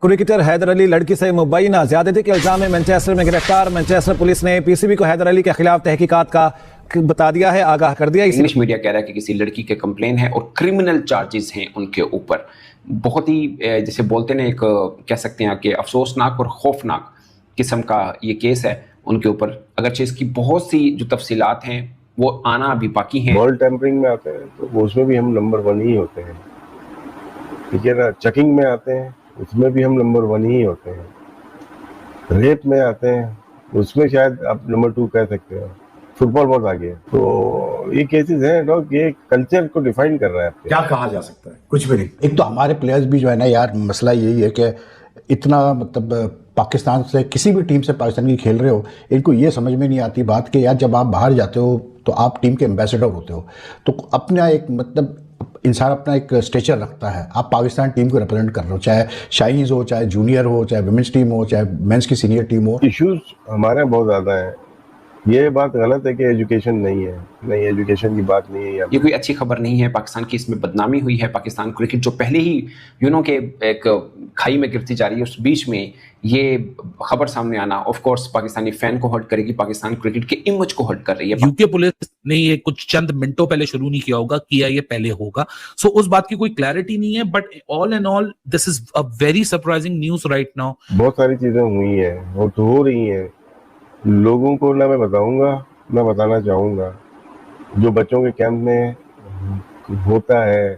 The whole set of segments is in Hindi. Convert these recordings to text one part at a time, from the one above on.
क्रिकेटर हैदर अली लड़की से मुबैना ज्यादती के इल्जाम में मैनचेस्टर में गिरफ्तार। मैनचेस्टर पुलिस ने पीसीबी को हैदर अली के खिलाफ तहकीकात का बता दिया है, आगाह कर दिया। इंग्लिश मीडिया कह रहा है कि किसी लड़की के कंप्लेन है और क्रिमिनल चार्जेस हैं उनके ऊपर। बहुत ही जैसे बोलते हैं, एक कह सकते हैं कि अफसोसनाक और खौफनाक किस्म का ये केस है उनके ऊपर। अगरचे इसकी बहुत सी जो तफसीलात हैं वो आना अभी बाकी हैं। बॉल टेम्परिंग में आते हैं तो उसमें भी हम नंबर 1 ही होते हैं, ठीक है ना। चेकिंग में आते हैं उसमें भी हम नंबर 1 ही होते हैं। रेप में आते हैं उसमें शायद आप नंबर 2 कह सकते हो। फुटबॉल बहुत आगे है। तो ये केसेस हैं डॉग, ये कल्चर को डिफाइन कर रहा है। क्या कहा जा सकता है? कुछ भी नहीं। एक तो हमारे प्लेयर्स भी जो है ना यार, मसला यही है कि इतना मतलब पाकिस्तान से किसी भी टीम से पाकिस्तान की खेल रहे हो, इनको ये समझ में नहीं आती बात कि यार जब आप बाहर जाते हो तो आप टीम के एम्बेसडर होते हो, तो अपना एक मतलब इंसान अपना एक स्टेचर रखता है। आप पाकिस्तान टीम को रिप्रेजेंट कर रहे हो, चाहे शाहीन्स हो, चाहे जूनियर हो, चाहे वुमेन्स टीम हो, चाहे मेंस की सीनियर टीम हो। इश्यूज हमारे यहाँ बहुत ज़्यादा है। ये बात गलत है कि एजुकेशन नहीं है, नहीं एजुकेशन की बात नहीं है। ये कोई अच्छी खबर नहीं है। पाकिस्तान की इसमें बदनामी हुई है। पाकिस्तान क्रिकेट जो पहले ही के एक खाई में गिरती जा रही है, उस बीच में ये खबर सामने आना ऑफ कोर्स पाकिस्तानी फैन को हर्ट करेगी, पाकिस्तान क्रिकेट के इमेज को हर्ट कर रही है। यूके पुलिस ने ये कुछ चंद मिनटों पहले शुरू नहीं किया होगा, किया ये पहले होगा। सो उस बात की कोई क्लैरिटी नहीं है, but all and all this is a very surprising news right now. बहुत सारी चीजें हुई हैं और तो हो रही हैं। लोगों को ना मैं बताऊंगा ना बताना चाहूंगा। जो बच्चों के कैंप में होता है,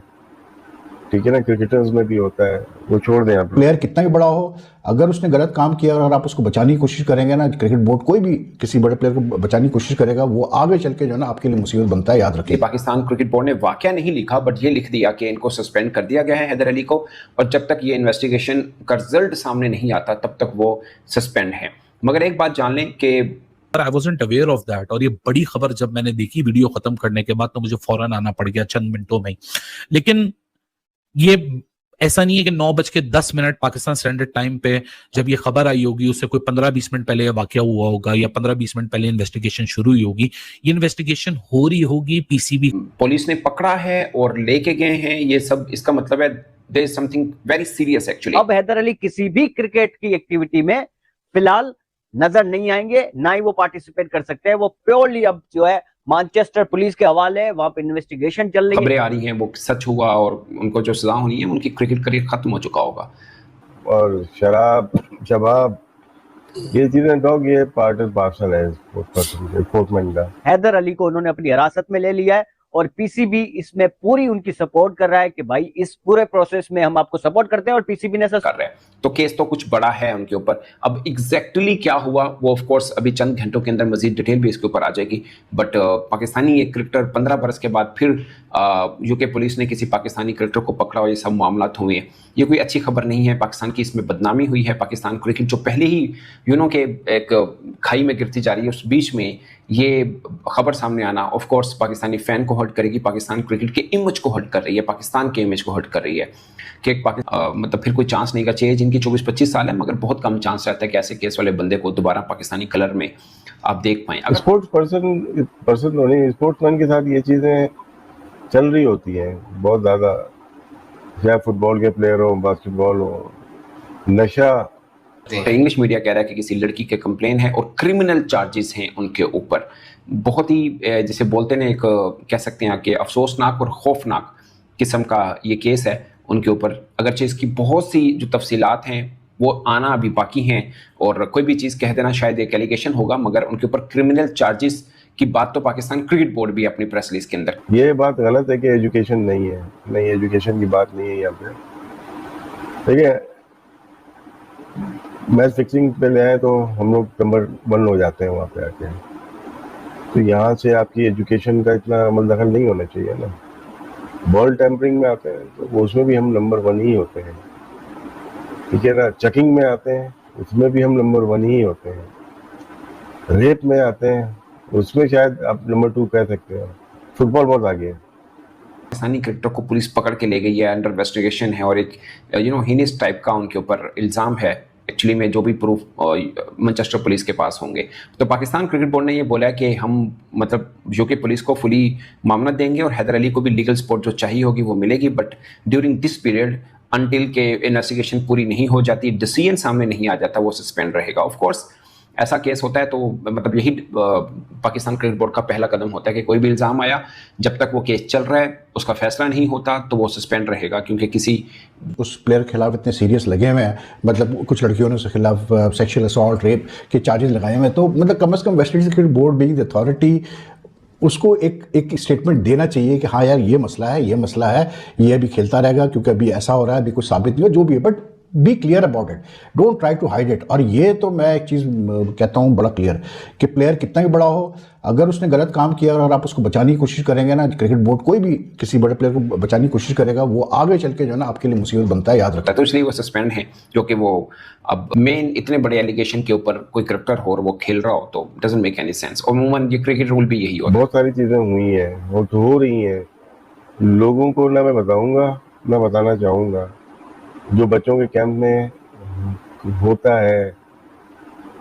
ठीक है ना, क्रिकेटर्स में भी होता है, वो छोड़ दें आप। प्लेयर कितना भी बड़ा हो, अगर उसने गलत काम किया और अगर आप उसको बचाने की कोशिश करेंगे ना, क्रिकेट बोर्ड कोई भी किसी बड़े प्लेयर को बचाने की कोशिश करेगा, वो आगे चल के जो है ना आपके लिए मुसीबत बनता है, याद रखिए। पाकिस्तान क्रिकेट बोर्ड ने वाकया नहीं लिखा, बट ये लिख दिया कि इनको सस्पेंड कर दिया गया है हैदर अली को, और जब तक ये इन्वेस्टिगेशन का रिजल्ट सामने नहीं आता तब तक वो सस्पेंड है। मगर एक बात जान लें कि आई वॉजंट अवेयर ऑफ दैट, और ये बड़ी खबर जब मैंने देखी वीडियो खत्म करने के बाद तो मुझे फौरन आना पड़ गया चंद मिनटों में ही। लेकिन ये ऐसा नहीं है कि 9:10 पाकिस्तान स्टैंडर्ड टाइम पे जब ये खबर आई होगी उससे कोई 15-20 मिनट पहले वाकया हुआ होगा या 15-20 मिनट पहले इन्वेस्टिगेशन शुरू हुई होगी। ये इन्वेस्टिगेशन हो रही होगी, पीसीबी पुलिस ने पकड़ा है और लेके गए हैं, ये सब इसका मतलब है there is something very serious actually. अब हैदर अली किसी भी क्रिकेट की एक्टिविटी में फिलहाल नजर नहीं आएंगे, ना ही वो पार्टिसिपेट कर सकते हैं। वो प्योरली अब जो है मैनचेस्टर पुलिस के हवाले है, वहां पे इन्वेस्टिगेशन चल रही है। खबरें आ रही हैं वो सच हुआ और उनको जो सजा होनी है उनकी क्रिकेट करियर खत्म हो चुका होगा। और शराब शबाब ये चीजें डॉग, ये पार्ट एंड पार्सल है एनफोर्समेंट का। हैदर अली को उन्होंने अपनी हिरासत में ले लिया है और पीसीबी इसमें पूरी उनकी सपोर्ट कर रहा है कि भाई इस पूरे प्रोसेस में हम आपको सपोर्ट करते हैं, और पीसीबी ने कर रहे हैं। तो केस तो कुछ बड़ा है उनके ऊपर। अब एग्जैक्टली क्या हुआ वो ऑफ कोर्स अभी चंद घंटों के अंदर मजीद डिटेल भी इसके ऊपर आ जाएगी। बट पाकिस्तानी एक क्रिकेटर 15 बरस के बाद फिर यूके पुलिस ने किसी पाकिस्तानी क्रिकेटर को पकड़ा और ये सब मामला हुए हैं, ये कोई अच्छी खबर नहीं है। पाकिस्तान की इसमें बदनामी हुई है। पाकिस्तान क्रिकेट जो पहले ही के एक खाई में गिरती जा रही है, उस बीच में ये खबर सामने आना ऑफ कोर्स पाकिस्तानी फैन को हर्ट करेगी, पाकिस्तान क्रिकेट के इमेज को हर्ट कर रही है, पाकिस्तान के इमेज को हर्ट कर रही है कि मतलब फिर कोई चांस नहीं का चाहिए। जिनकी 24-25 साल है, मगर बहुत कम चांस रहता है कि ऐसे केस वाले बंदे को दोबारा पाकिस्तानी कलर में आप देख पाएं। स्पोर्ट्स पर्सन तो नहीं, स्पोर्ट्समैन के साथ ये चीजें चल रही होती हैं बहुत ज्यादा, चाहे फुटबॉल के प्लेयर हो, बास्केटबॉल हो, नशा। इंग्लिश मीडिया कह रहा है कि किसी लड़की के कंप्लेन है और क्रिमिनल चार्जेस हैं उनके ऊपर। बहुत ही जैसे बोलते हैं, एक कह सकते हैं कि अफसोसनाक और खौफनाक किस्म का ये केस है उनके ऊपर। अगरचे इसकी बहुत सी जो तफसीलात हैं वो आना अभी बाकी हैं, और कोई भी चीज़ कह देना शायद एक एलिगेशन होगा, मगर उनके ऊपर क्रिमिनल चार्जेस की बात तो पाकिस्तान क्रिकेट बोर्ड भी अपनी प्रेस रिलीज के अंदर। ये बात गलत है कि एजुकेशन नहीं है, नहीं एजुकेशन की बात नहीं है यहाँ पे, ठीक है। मैच फिक्सिंग पे ले आए तो हम लोग नंबर 1 हो जाते हैं वहाँ पे आके। तो यहाँ से आपकी एजुकेशन का इतना अमल दखल नहीं होना चाहिए ना। बॉल टेम्परिंग में आते हैं तो उसमें भी हम नंबर 1 ही होते हैं, ठीक है ना। चेकिंग में आते हैं उसमें भी हम नंबर 1 ही होते हैं। रेप में आते हैं उसमें शायद आप नंबर 2 कह सकते हो। फुटबॉल बहुत आगे है। पाकिस्तानी क्रिकेटर को पुलिस पकड़ के ले गई है, अंडर इन्वेस्टिगेशन है, और एक हीनियस टाइप का उनके ऊपर इल्ज़ाम है एक्चुअली में, जो भी प्रूफ मैनचेस्टर पुलिस के पास होंगे। तो पाकिस्तान क्रिकेट बोर्ड ने ये बोला है कि हम मतलब यूके पुलिस को फुली मामला देंगे और हैदर अली को भी लीगल सपोर्ट जो चाहिए होगी वो मिलेगी, but during this period until के इन्वेस्टिगेशन पूरी नहीं हो जाती, डिसीजन सामने नहीं आ जाता, वो सस्पेंड रहेगा। ऑफ कोर्स ऐसा केस होता है तो मतलब यही पाकिस्तान क्रिकेट बोर्ड का पहला कदम होता है कि कोई भी इल्ज़ाम आया, जब तक वो केस चल रहा है उसका फैसला नहीं होता तो वो सस्पेंड रहेगा, क्योंकि किसी उस प्लेयर के खिलाफ इतने सीरियस लगे हुए हैं, मतलब कुछ लड़कियों ने उसके खिलाफ सेक्सुअल असॉल्ट, रेप के चार्जेस लगाए हुए हैं, तो मतलब कम से कम West Indies cricket board being the authority उसको एक स्टेटमेंट देना चाहिए कि हाँ यार ये मसला है, ये मसला है, ये अभी खेलता रहेगा क्योंकि अभी ऐसा हो रहा है, अभी कुछ साबित नहीं हुआ, जो भी है, but be clear about it, don't try to hide it. और ये तो मैं एक चीज़ कहता हूँ बड़ा क्लियर कि प्लेयर कितना भी बड़ा हो, अगर उसने गलत काम किया और आप उसको बचाने की कोशिश करेंगे ना, क्रिकेट बोर्ड कोई भी किसी बड़े प्लेयर को बचाने की कोशिश करेगा, वो आगे चल के जो है ना आपके लिए मुसीबत बनता है, याद रखता है। तो इसलिए वो सस्पेंड है, क्योंकि वो अब मेन इतने बड़े एलिगेशन के ऊपर कोई क्रिकेटर हो और वो खेल रहा हो तो डजंट मेक एनी सेंस। अमूमन ये क्रिकेट रूल भी यही होता है। बहुत सारी चीज़ें हुई हैं और तो हो रही हैं, लोगों को ना मैं बताऊंगा ना बताना चाहूँगा। जो बच्चों के कैंप में होता है,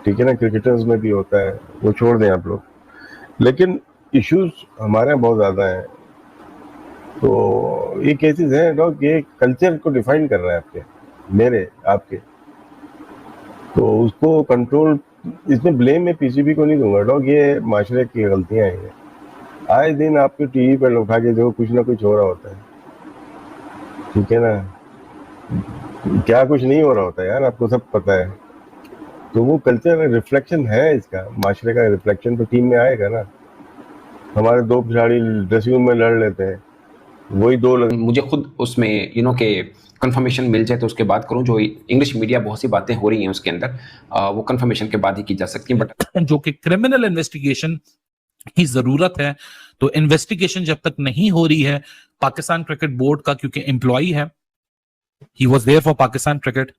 ठीक है ना, क्रिकेटर्स में भी होता है, वो छोड़ दें आप लोग, लेकिन इश्यूज हमारे यहाँ बहुत ज़्यादा हैं। तो ये केसेस हैं डॉग, ये कल्चर को डिफाइन कर रहा है आपके, मेरे, आपके, तो उसको कंट्रोल, इसमें ब्लेम मैं पीसीबी को नहीं दूंगा डॉग, ये माशरे की गलतियां हैं। आए दिन आपके टीवी पर उठा के जो कुछ ना कुछ हो रहा होता है, ठीक है ना, क्या कुछ नहीं हो रहा होता है यार, आपको सब पता है। तो वो कल्चर रिफ्लेक्शन है, इसका माशरे का रिफ्लेक्शन तो टीम में आएगा ना। हमारे दो खिलाड़ी ड्रेसिंग रूम में लड़ लेते हैं, वही दो मुझे खुद उसमें के कंफर्मेशन मिल जाए तो उसके बाद करूं। जो इंग्लिश मीडिया बहुत सी बातें हो रही हैं उसके अंदर, वो कंफर्मेशन के बाद ही की जा सकती है। बट जो कि क्रिमिनल इन्वेस्टिगेशन की जरूरत है, तो इन्वेस्टिगेशन जब तक नहीं हो रही है पाकिस्तान क्रिकेट बोर्ड का, क्योंकि एम्प्लॉई है, he was there for Pakistan cricket,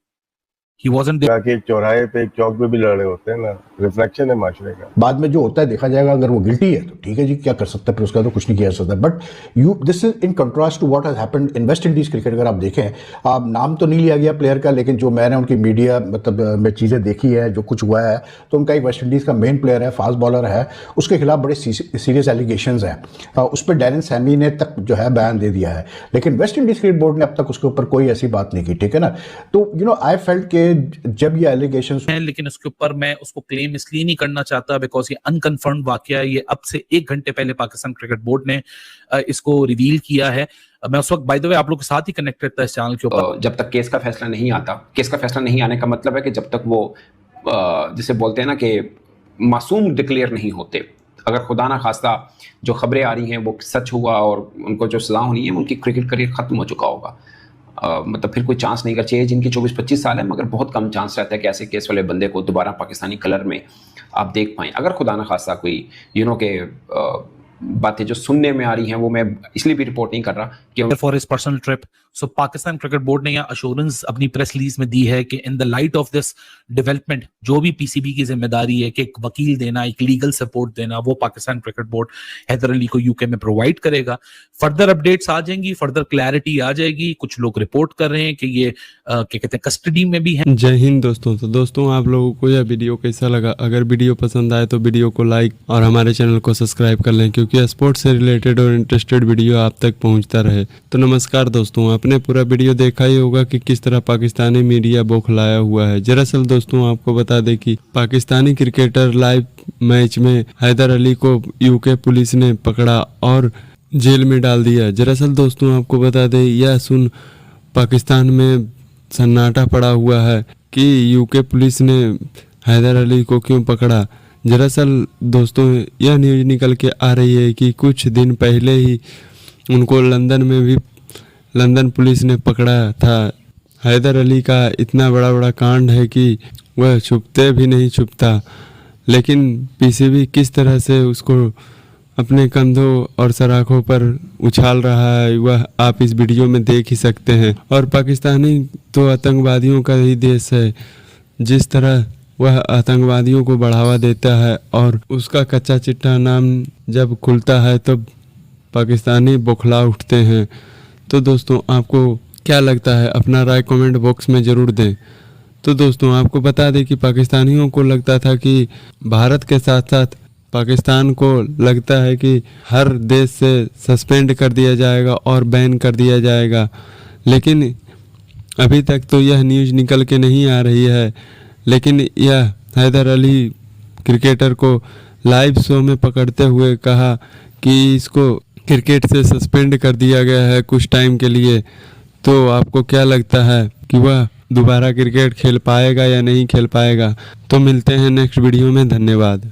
he wasn't there. जाके एक चौराहे पे, एक चौक पे भी लड़ रहे होते हैं ना, रिफ्लेक्शन है माशरे का। बाद में जो होता है देखा जाएगा, अगर वो गिल्टी है तो ठीक है जी, क्या कर सकता है, फिर उसका तो कुछ नहीं किया जा सकता। But this is in contrast to what has happened in West Indies cricket. अगर आप देखें, आप नाम तो नहीं लिया गया प्लेयर का, लेकिन जो मैंने उनकी मीडिया मतलब में चीज़ें देखी है, जो कुछ हुआ है, तो उनका एक वेस्ट इंडीज़ का मेन प्लेयर है, फास्ट बॉलर है, उसके खिलाफ बड़े सीरियस एलिगेशंस हैं। उस पर डैरेन सैमी ने तक जो है बयान दे दिया है, लेकिन वेस्ट इंडीज क्रिकेट बोर्ड ने अब तक उसके ऊपर कोई ऐसी बात नहीं की, ठीक है ना। तो यू नो आई फेल्ट के जब ये एलिगेशंस हैं, लेकिन उसके ऊपर मैं उसको क्लेम इसलिए नहीं करना चाहता बिकॉज ये अनकन्फर्म्ड वाकया है। ये अब से 1 घंटे पहले पाकिस्तान क्रिकेट बोर्ड ने इसको रिवील किया है। मैं उस वक्त बाय द वे आप लोग के साथ ही कनेक्टेड था इस चैनल के ऊपर। जब तक केस का फैसला नहीं आता, केस का फैसला नहीं आने का मतलब है कि जब तक वो जिसे बोलते हैं ना कि मासूम डिक्लेयर नहीं होते, अगर खुदा ना खास्ता जो खबरें आ रही हैं वो सच हुआ और उनको जो सजा होनी है, उनकी क्रिकेट करियर खत्म हो चुका होगा। मतलब फिर कोई चांस नहीं कर चाहिए। जिनकी 24-25 साल है, मगर बहुत कम चांस रहता है कि ऐसे केस वाले बंदे को दोबारा पाकिस्तानी कलर में आप देख पाएँ। अगर खुदा ना खास्ता कोई के बातें जो सुनने में आ रही हैं, वो मैं इसलिए भी रिपोर्ट नहीं कर रहा कि for his personal trip. So Pakistan cricket board ने यह अश्योरेंस अपनी प्रेस रिलीज में दी है कि in the light of this development, जो भी पीसीबी की जिम्मेदारी है कि एक वकील देना, एक लीगल सपोर्ट देना, वो पाकिस्तान क्रिकेट बोर्ड हैदर अली को यूके में प्रोवाइड करेगा। फर्दर अपडेट्स आ जाएंगी, फर्दर क्लैरिटी आ जाएगी। कुछ लोग रिपोर्ट कर रहे हैं कि ये क्या कहते हैं कस्टडी में भी है। जय हिंद दोस्तों। तो दोस्तों आप लोगों को यह वीडियो कैसा लगा? अगर वीडियो पसंद आए तो वीडियो को लाइक और हमारे चैनल को सब्सक्राइब कर लें, क्योंकि स्पोर्ट्स से रिलेटेड और इंटरेस्टेड वीडियो आप तक पहुंचता रहे। तो नमस्कार दोस्तों, आपने पूरा वीडियो देखा ही होगा कि किस तरह पाकिस्तानी मीडिया बौखलाया हुआ है। दरअसल दोस्तों आपको बता दें कि पाकिस्तानी क्रिकेटर लाइव मैच में हैदर अली को यूके पुलिस ने पकड़ा और जेल में डाल दिया। दरअसल दोस्तों आपको बता दें, यह सुन पाकिस्तान में सन्नाटा पड़ा हुआ है कि यूके पुलिस ने हैदर अली को क्यों पकड़ा। दरअसल दोस्तों यह न्यूज़ निकल के आ रही है कि कुछ दिन पहले ही उनको लंदन पुलिस ने पकड़ा था। हैदर अली का इतना बड़ा कांड है कि वह छुपते भी नहीं छुपता, लेकिन पीसीबी किस तरह से उसको अपने कंधों और सराखों पर उछाल रहा है वह आप इस वीडियो में देख ही सकते हैं। और पाकिस्तानी तो आतंकवादियों का ही देश है, जिस तरह वह आतंकवादियों को बढ़ावा देता है और उसका कच्चा चिट्ठा नाम जब खुलता है तो पाकिस्तानी बौखला उठते हैं। तो दोस्तों आपको क्या लगता है? अपना राय कमेंट बॉक्स में ज़रूर दें। तो दोस्तों आपको बता दें कि पाकिस्तानियों को लगता था कि भारत के साथ साथ पाकिस्तान को लगता है कि हर देश से सस्पेंड कर दिया जाएगा और बैन कर दिया जाएगा, लेकिन अभी तक तो यह न्यूज़ निकल के नहीं आ रही है, लेकिन यह हैदर अली क्रिकेटर को लाइव शो में पकड़ते हुए कहा कि इसको क्रिकेट से सस्पेंड कर दिया गया है कुछ टाइम के लिए। तो आपको क्या लगता है कि वह दोबारा क्रिकेट खेल पाएगा या नहीं खेल पाएगा? तो मिलते हैं नेक्स्ट वीडियो में। धन्यवाद।